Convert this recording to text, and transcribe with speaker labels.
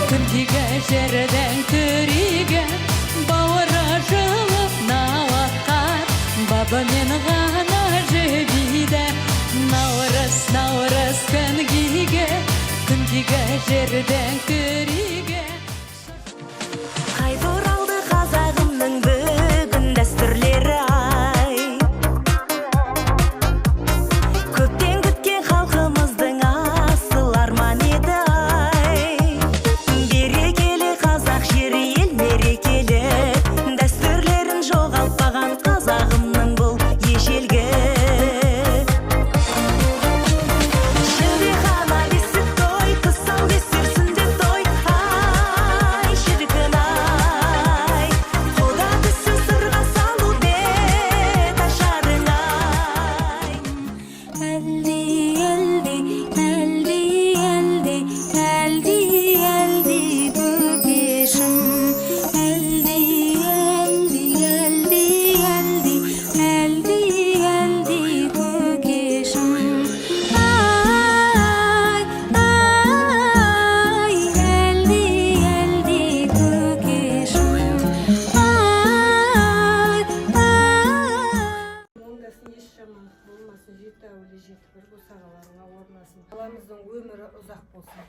Speaker 1: Күндегі жерден көреген бауыры жылып науақат бабымен ғана жебейді наурыз наурыз күнгейге күндегі жерден көреген
Speaker 2: Қайда оралды қазағымның бүгін дәстүрлері ай көптен күткен халқымыздың асыл арман еді ай берекелі қазақ жері ел мерекелі дәстүрлерін жоғалтпаған қазағымның бұл ежелгі шілдехана бесік той тұсау бесер сүндет той ай шіркін ай құда түсі сырға салу бет ашарың ай әлде көкешім әлде көкешім ай әлде көкешім
Speaker 3: Ондасын еш жамандық болмасын, жеті әулие жеті бір босағаларыңа орнасын. Баламыздың өмірі ұзақ болсын.